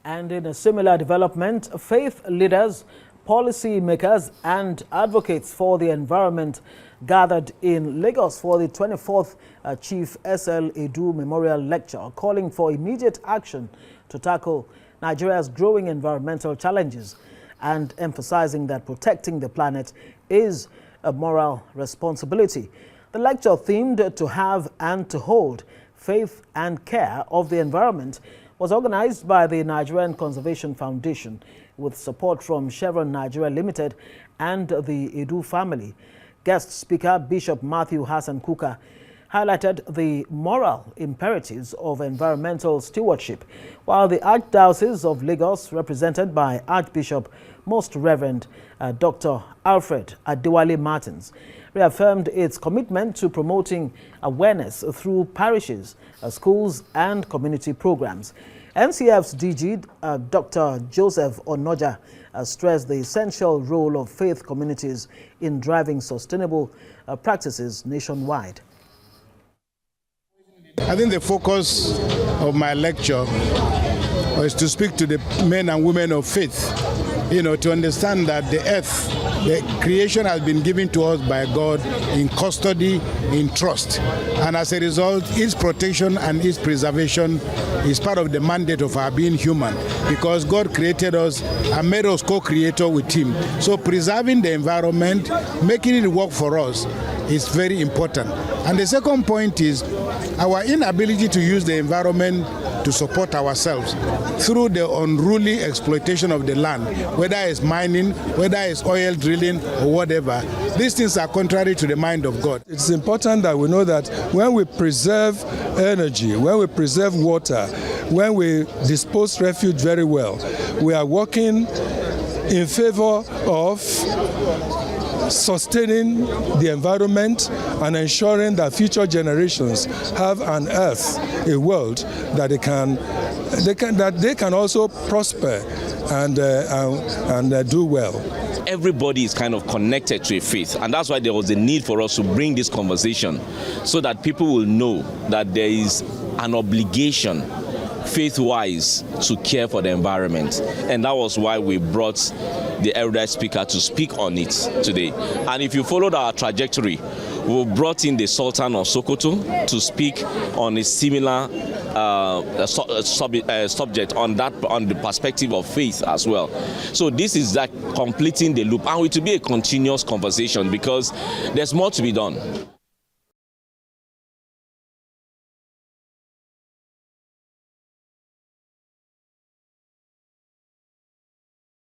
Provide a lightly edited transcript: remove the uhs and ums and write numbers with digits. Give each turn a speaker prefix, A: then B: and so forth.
A: And in a similar development, faith leaders, policy makers and advocates for the environment gathered in Lagos for the 24th Chief SL Edu Memorial Lecture, calling for immediate action to tackle Nigeria's growing environmental challenges and emphasizing that protecting the planet is a moral responsibility. The lecture, themed "To Have and to Hold, Faith and Care of the Environment," was organized by the Nigerian Conservation Foundation with support from Chevron Nigeria Limited and the Edu family. Guest speaker Bishop Matthew Hassan Kukah highlighted the moral imperatives of environmental stewardship, while the Archdiocese of Lagos, represented by Archbishop Most Reverend Dr. Alfred Adua Martins, reaffirmed its commitment to promoting awareness through parishes, schools and community programs. NCF's DG, Dr. Joseph Onoja, stressed the essential role of faith communities in driving sustainable practices nationwide.
B: I think the focus of my lecture is to speak to the men and women of faith, to understand that the earth, the creation has been given to us by God in custody, in trust. And as a result, its protection and its preservation is part of the mandate of our being human, because God created us and made us co-creator with Him. So preserving the environment, making it work for us is very important. And the second point is our inability to use the environment to support ourselves through the unruly exploitation of the land, whether it's mining, whether it's oil drilling or whatever. These things are contrary to the mind of God.
C: It's important that we know that when we preserve energy, when we preserve water, when we dispose refuge very well, we are working in favor of sustaining the environment and ensuring that future generations have an earth, a world that they can also prosper and do well.
D: Everybody is kind of connected to a faith, and that's why there was a need for us to bring this conversation so that people will know that there is an obligation faith-wise to care for the environment. And that was why we brought the erudite speaker to speak on it today. And if you followed our trajectory, we brought in the Sultan of Sokoto to speak on a similar subject on the perspective of faith as well. So this is like completing the loop, and it will be a continuous conversation because there's more to be done.